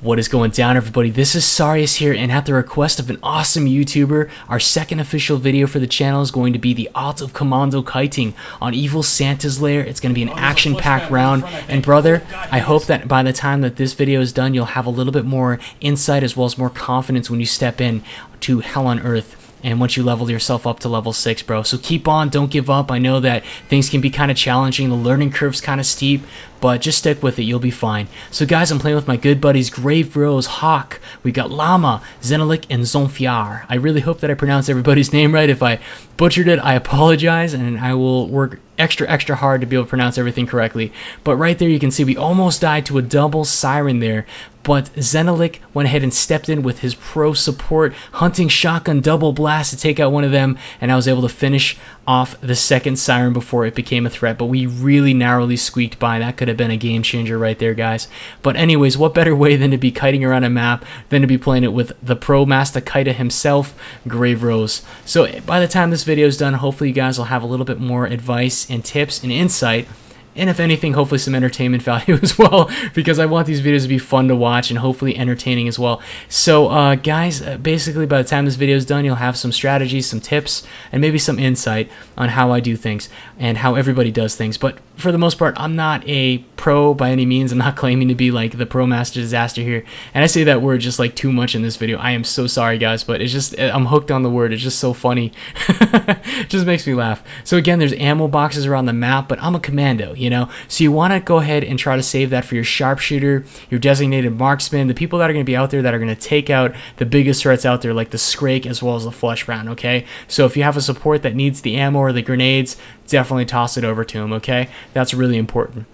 What is going down, everybody? This is Sarius here, and at the request of an awesome YouTuber, our second official video for the channel is going to be the art of Commando kiting on Evil Santa's Lair. It's going to be an action-packed round, and brother, I hope that by the time that this video is done, you'll have a little bit more insight as well as more confidence when you step in to Hell on Earth. And once you level yourself up to level 6, bro. So keep on, don't give up. I know that things can be kind of challenging. The learning curve's kind of steep, but just stick with it. You'll be fine. So guys, I'm playing with my good buddies Grave Rose, Hawk. We got Llama, Xenylic, and Zonfiar. I really hope that I pronounced everybody's name right. If I butchered it, I apologize, and I will work extra hard to be able to pronounce everything correctly. But right there you can see we almost died to a double siren there, but Xenylic went ahead and stepped in with his pro support hunting shotgun double blast to take out one of them, and I was able to finish off the second siren before it became a threat. But we really narrowly squeaked by. That could have been a game changer right there, guys. But anyways, what better way than to be kiting around a map than to be playing it with the pro master kiter himself, Grave Rose. So by the time this video is done, hopefully you guys will have a little bit more advice and tips and insight, and if anything, hopefully some entertainment value as well, because I want these videos to be fun to watch and hopefully entertaining as well. So guys, basically by the time this video is done, you'll have some strategies, some tips, and maybe some insight on how I do things and how everybody does things. But for the most part, I'm not a pro by any means. I'm not claiming to be like the pro master disaster here, and I say that word just like too much in this video. I am so sorry, guys, but it's just, I'm hooked on the word. It's just so funny. It just makes me laugh. So again, there's ammo boxes around the map, but I'm a commando, you know, so you want to go ahead and try to save that for your sharpshooter, your designated marksman, the people that are going to be out there that are going to take out the biggest threats out there, like the Scrake as well as the flesh round. Okay, so if you have a support that needs the ammo or the grenades, definitely toss it over to him. Okay, that's really important.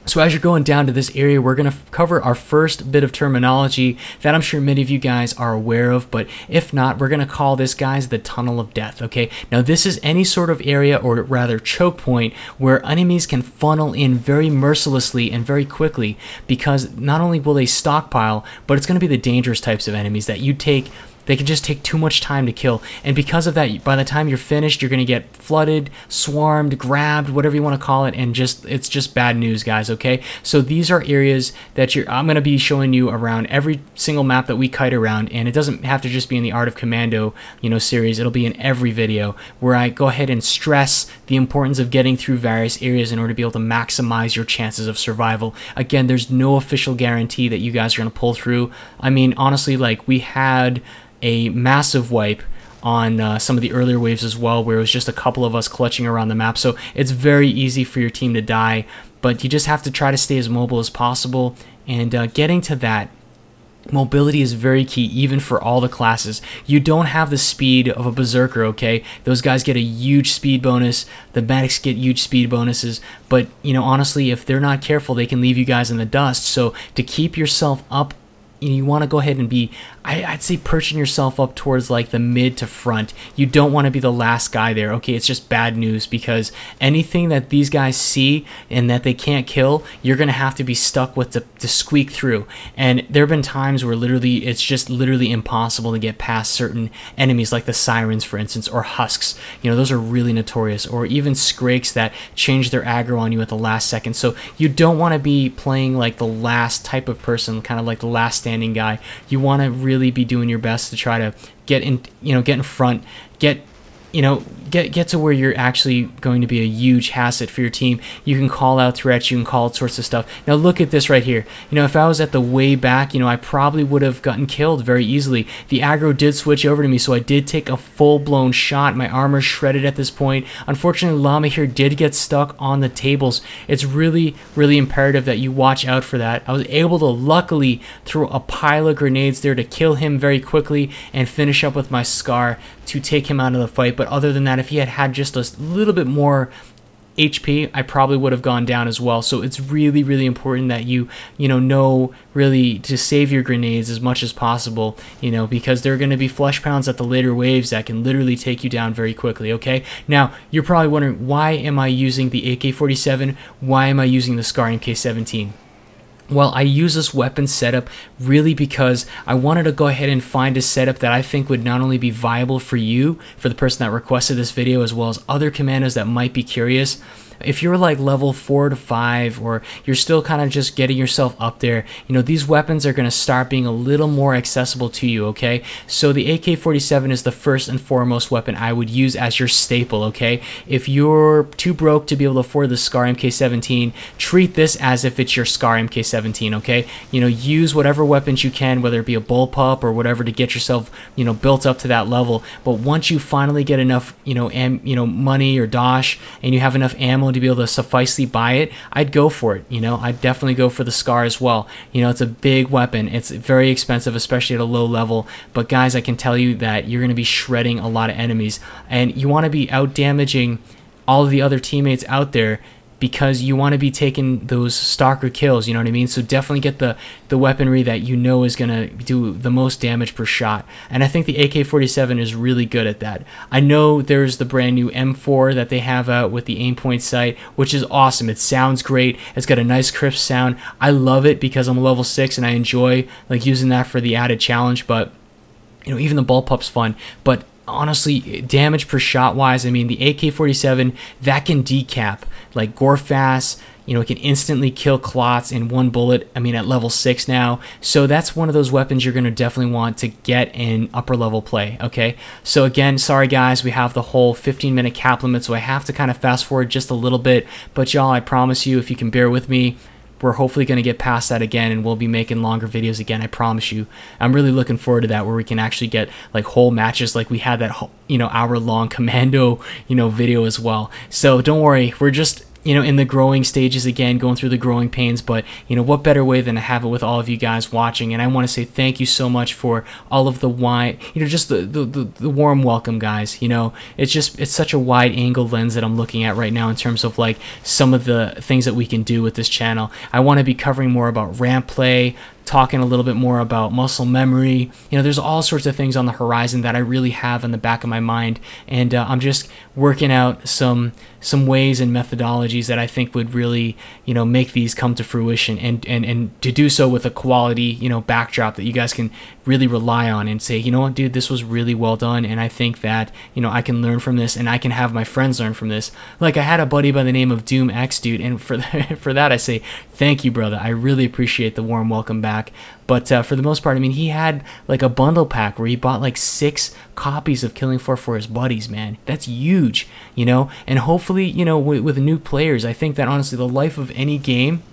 So as you're going down to this area, we're going to cover our first bit of terminology that I'm sure many of you guys are aware of, but if not, we're going to call this, guys, the Tunnel of Death, okay? Now this is any sort of area, or rather choke point, where enemies can funnel in very mercilessly and very quickly, because not only will they stockpile, but it's going to be the dangerous types of enemies that you take. They can just take too much time to kill, and because of that, by the time you're finished, you're going to get flooded, swarmed, grabbed, whatever you want to call it, and it's just bad news, guys, okay? So these are areas that I'm going to be showing you around every single map that we kite around, and it doesn't have to just be in the Art of Commando, you know, series. It'll be in every video where I go ahead and stress the importance of getting through various areas in order to be able to maximize your chances of survival. Again, there's no official guarantee that you guys are going to pull through. I mean, honestly, like, we had a massive wipe on some of the earlier waves as well, where it was just a couple of us clutching around the map. So it's very easy for your team to die, but you just have to try to stay as mobile as possible, and getting to that mobility is very key, even for all the classes. You don't have the speed of a berserker, okay? Those guys get a huge speed bonus, the medics get huge speed bonuses, but you know, honestly, if they're not careful, they can leave you guys in the dust. So to keep yourself up, you want to go ahead and be, I'd say, perching yourself up towards like the mid to front. You don't want to be the last guy there, okay? It's just bad news, because anything that these guys see and that they can't kill, you're going to have to be stuck with to squeak through. And there have been times where literally it's just literally impossible to get past certain enemies, like the sirens, for instance, or husks. You know, those are really notorious, or even Scrakes that change their aggro on you at the last second. So you don't want to be playing like the last type of person, kind of like the last standing guy. You want to really be doing your best to try to get in, you know, get in front, get to where you're actually going to be a huge asset for your team. You can call out threats, you can call all sorts of stuff. Now look at this right here. You know, if I was at the way back, you know, I probably would have gotten killed very easily. The aggro did switch over to me, so I did take a full-blown shot. My armor's shredded at this point. Unfortunately, Llama here did get stuck on the tables. It's really imperative that you watch out for that. I was able to luckily throw a pile of grenades there to kill him very quickly and finish up with my Scar to take him out of the fight. But other than that, if he had just a little bit more HP, I probably would have gone down as well. So it's really important that you know really to save your grenades as much as possible, you know, because there are going to be flesh pounds at the later waves that can literally take you down very quickly. Okay, now you're probably wondering, why am I using the AK-47? Why am I using the SCARMK17? Well, I use this weapon setup really because I wanted to go ahead and find a setup that I think would not only be viable for you, for the person that requested this video, as well as other commandos that might be curious. If you're like level 4 to 5, or you're still kind of just getting yourself up there, you know, these weapons are going to start being a little more accessible to you, okay? So the AK-47 is the first and foremost weapon I would use as your staple, okay? If you're too broke to be able to afford the SCARMK17, treat this as if it's your SCARMK17, okay? You know, use whatever weapons you can, whether it be a bullpup or whatever, to get yourself, you know, built up to that level. But once you finally get enough, you know, money or dosh, and you have enough ammo to be able to sufficiently buy it, I'd go for it. You know, I'd definitely go for the SCAR as well. You know, it's a big weapon. It's very expensive, especially at a low level. But guys, I can tell you that you're going to be shredding a lot of enemies, and you want to be out damaging all of the other teammates out there, because you want to be taking those stalker kills, you know what I mean? So definitely get the weaponry that you know is going to do the most damage per shot. And I think the AK-47 is really good at that. I know there's the brand new M4 that they have out with the aim point sight, which is awesome. It sounds great. It's got a nice crisp sound. I love it because I'm level 6 and I enjoy like using that for the added challenge. But you know, even the bullpup's fun. But honestly, damage per shot wise, I mean, the AK-47, that can decap like Gorefast. You know, it can instantly kill clots in one bullet. I mean, at level 6 now. So that's one of those weapons you're going to definitely want to get in upper level play, okay? So again, sorry guys, we have the whole 15-minute cap limit, so I have to kind of fast forward just a little bit. But y'all, I promise you, if you can bear with me, we're hopefully going to get past that again, and we'll be making longer videos again, I promise you. I'm really looking forward to that, where we can actually get like whole matches, like we had that, you know, hour-long Commando, you know, video as well. So don't worry, we're just, you know, in the growing stages again, going through the growing pains. But you know, what better way than to have it with all of you guys watching? And I want to say thank you so much for all of the wide, you know, just the warm welcome, guys. You know, it's such a wide angle lens that I'm looking at right now in terms of like some of the things that we can do with this channel. I want to be covering more about ramp play, talking a little bit more about muscle memory. You know, there's all sorts of things on the horizon that I really have in the back of my mind, and I'm just working out some ways and methodologies that I think would really, you know, make these come to fruition, and to do so with a quality, you know, backdrop that you guys can really rely on and say, you know what, dude, this was really well done, and I think that, you know, I can learn from this, and I can have my friends learn from this. Like, I had a buddy by the name of Doom X, dude, and for that I say thank you, brother. I really appreciate the warm welcome back. But for the most part, I mean, he had like a bundle pack where he bought like 6 copies of Killing Floor for his buddies, man. That's huge, you know. And hopefully, you know, with new players, I think that honestly the life of any game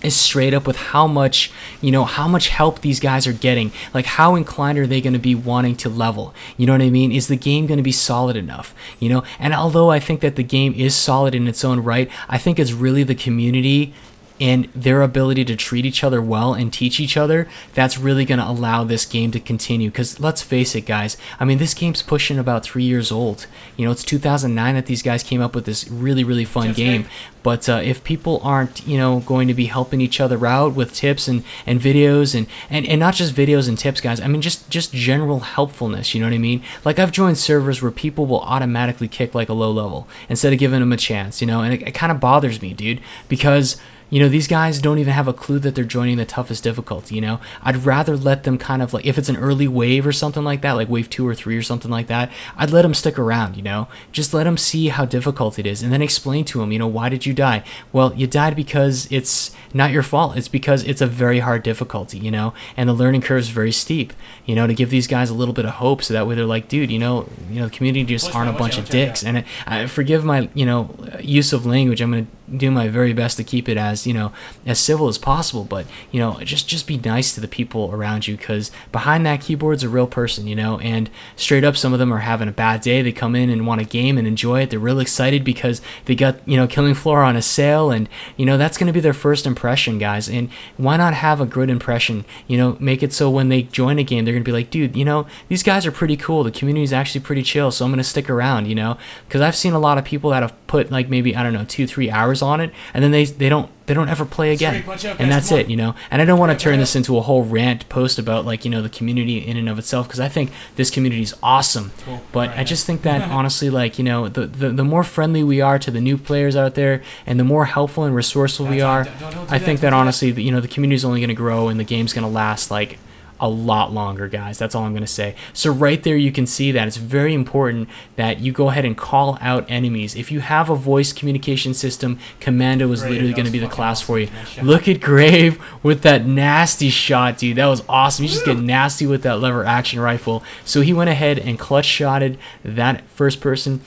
is straight up with how much, you know, how much help these guys are getting. Like, how inclined are they going to be wanting to level? You know what I mean? Is the game going to be solid enough? You know, and although I think that the game is solid in its own right, I think it's really the community and their ability to treat each other well and teach each other that's really going to allow this game to continue. Because let's face it, guys, I mean, this game's pushing about 3 years old. You know, it's 2009 that these guys came up with this really fun game. But if people aren't, you know, going to be helping each other out with tips and videos and not just videos and tips, guys, I mean, just general helpfulness, you know what I mean? Like, I've joined servers where people will automatically kick like a low level instead of giving them a chance, you know, and it kind of bothers me, dude, because you know, these guys don't even have a clue that they're joining the toughest difficulty, you know? I'd rather let them kind of, like, if it's an early wave or something like that, like wave 2 or 3 or something like that, I'd let them stick around, you know? Just let them see how difficult it is, and then explain to them, you know, why did you die? Well, you died because it's not your fault. It's because it's a very hard difficulty, you know? And the learning curve is very steep, you know, to give these guys a little bit of hope, so that way they're like, dude, you know, the community just aren't a bunch of dicks. And forgive my, you know, use of language. I'm going to do my very best to keep it as, you know, as civil as possible, but you know, just be nice to the people around you, because behind that keyboard's a real person, you know. And straight up, some of them are having a bad day. They come in and want a game and enjoy it. They're real excited because they got, you know, Killing Floor on a sale, and you know, that's going to be their first impression, guys. And why not have a good impression? You know, make it so when they join a game, they're going to be like, dude, you know, these guys are pretty cool. The community is actually pretty chill, so I'm going to stick around, you know. Because I've seen a lot of people that have put like maybe, I don't know, 2-3 hours hours on it, and then they don't ever play again, and that's it, you know. And I don't want to turn this into a whole rant post about, like, you know, the community in and of itself, because I think this community is awesome. But I just think that honestly, like, you know, the more friendly we are to the new players out there, and the more helpful and resourceful we are, I think that honestly, you know, the community is only going to grow and the game's going to last like a lot longer, guys. That's all I'm going to say. So right there you can see that it's very important that you go ahead and call out enemies. If you have a voice communication system, Commando is literally going to be the class for you. Look at Grave with that nasty shot, dude. That was awesome. You just get nasty with that lever action rifle. So he went ahead and clutch shotted that first person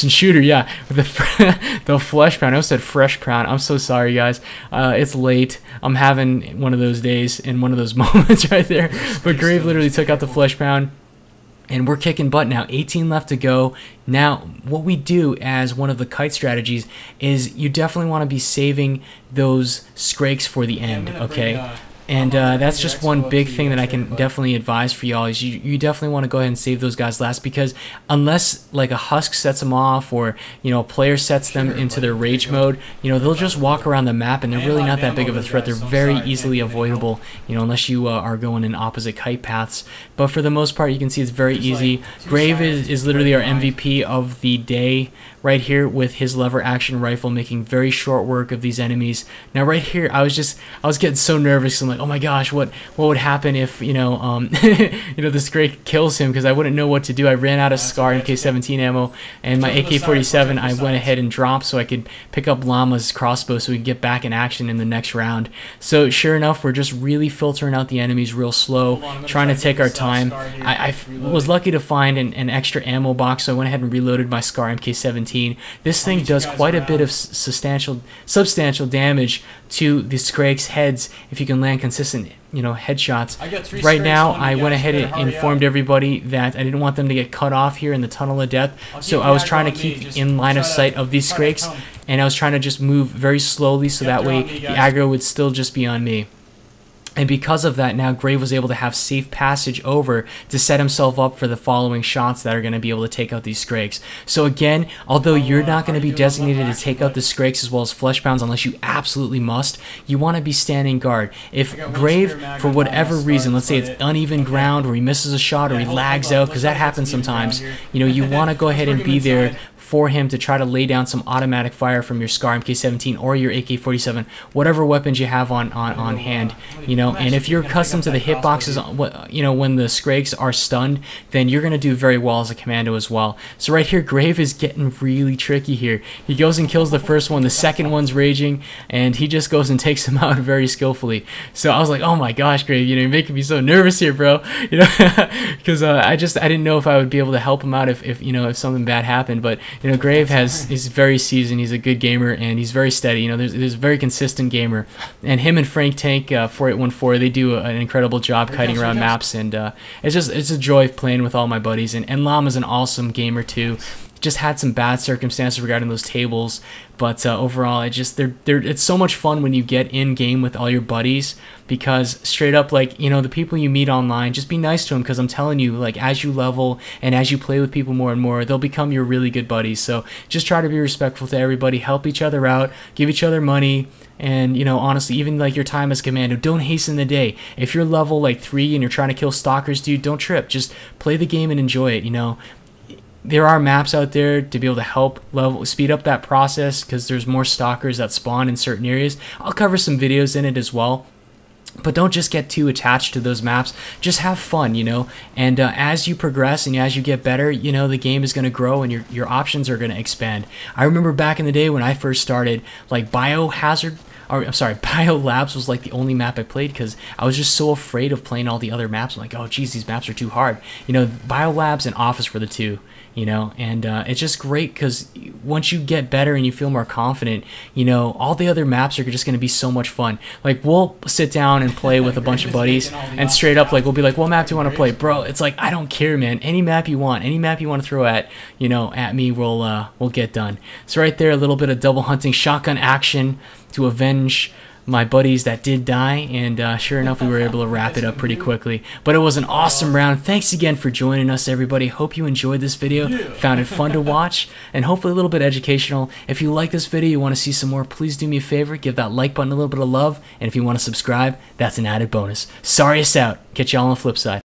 shooter, yeah, with the flesh pound. I almost said fresh pound. I'm so sorry, guys. It's late. I'm having one of those days and one of those moments right there. But Grave literally took out the flesh pound, and we're kicking butt now. 18 left to go. Now, what we do as one of the kite strategies is you definitely want to be saving those scrakes for the end, okay? And that's just one big thing that I can definitely advise for y'all, is you definitely want to go ahead and save those guys last, because unless like a husk sets them off, or, you know, a player sets them into their rage mode, you know, they'll just walk around the map and they're really not that big of a threat. They're very easily avoidable, you know, unless you are going in opposite kite paths. But for the most part, you can see it's very easy. Grave is literally our MVP of the day right here with his lever action rifle, making very short work of these enemies. Now right here, I was getting so nervous. I'm like, oh my gosh, what would happen if, you know, you know, this Scrake kills him, because I wouldn't know what to do. I ran out of SCARMK17 ammo, and my AK-47 I went ahead and dropped so I could pick up Llama's crossbow so we can get back in action in the next round. So sure enough, we're just really filtering out the enemies real slow, trying to take our time. I was lucky to find an extra ammo box, so I went ahead and reloaded my SCARMK17. This thing does quite a bit of substantial damage to the Scrake's heads if you can land consistent, you know, headshots. Right now, I went ahead and informed everybody that I didn't want them to get cut off here in the tunnel of death, so I was trying to keep in line of sight of these Scrakes, and I was trying to just move very slowly so that way the aggro would still just be on me. And because of that, now Grave was able to have safe passage over to set himself up for the following shots that are going to be able to take out these Scrakes. So again, although you're not going to be designated to take out the Scrakes as well as flesh pounds unless you absolutely must, you want to be standing guard. If Grave, for whatever reason, let's say it's uneven ground, or he misses a shot, or he lags out, because that happens sometimes, you know, you want to go ahead and be there for him to try to lay down some automatic fire from your SCARMK17 or your AK-47, whatever weapons you have on hand, you know. And if you're accustomed to the hitboxes, you know, when the Scrakes are stunned, then you're going to do very well as a commando as well. So right here, Grave is getting really tricky here. He goes and kills the first one, the second one's raging, and he just goes and takes him out very skillfully. So I was like, oh my gosh, Grave, you know, you're making me so nervous here, bro, you know, because I didn't know if I would be able to help him out if you know, if something bad happened. But you know, Grave is very seasoned. He's a good gamer, and he's very steady. You know, there's a very consistent gamer, and him and Frank Tank 4814, they do an incredible job kiting around maps, and it's a joy playing with all my buddies. And Llama's an awesome gamer too. Just had some bad circumstances regarding those tables, but overall, it's so much fun when you get in game with all your buddies, because straight up, like, you know, the people you meet online, just be nice to them, because I'm telling you, like, as you level and as you play with people more and more, they'll become your really good buddies. So just try to be respectful to everybody, help each other out, give each other money, and, you know, honestly, even like your time as commando, don't hasten the day. If you're level like 3 and you're trying to kill stalkers, dude, don't trip. Just play the game and enjoy it, you know. There are maps out there to be able to help speed up that process, because there's more stalkers that spawn in certain areas. I'll cover some videos in it as well. But don't just get too attached to those maps. Just have fun, you know. And as you progress and as you get better, you know, the game is going to grow and your options are going to expand. I remember back in the day when I first started, like Biolabs was like the only map I played, because I was just so afraid of playing all the other maps. I'm like, oh geez, these maps are too hard. You know, Biolabs and Office were the two, you know, and it's just great, because once you get better and you feel more confident, you know, all the other maps are just going to be so much fun. Like, we'll sit down and play with a bunch of buddies, and straight up, like, we'll be like, what map do you want to play? Bro, it's like, I don't care, man. Any map you want to throw at, you know, at me, we'll get done. So right there, a little bit of double hunting shotgun action to avenge my buddies that did die, and sure enough, we were able to wrap it up pretty quickly. But it was an awesome round. Thanks again for joining us, everybody. Hope you enjoyed this video, found it fun to watch, and hopefully a little bit educational. If you like this video, you want to see some more, please do me a favor, give that like button a little bit of love, and if you want to subscribe, that's an added bonus. Sarius out. Catch y'all on the flip side.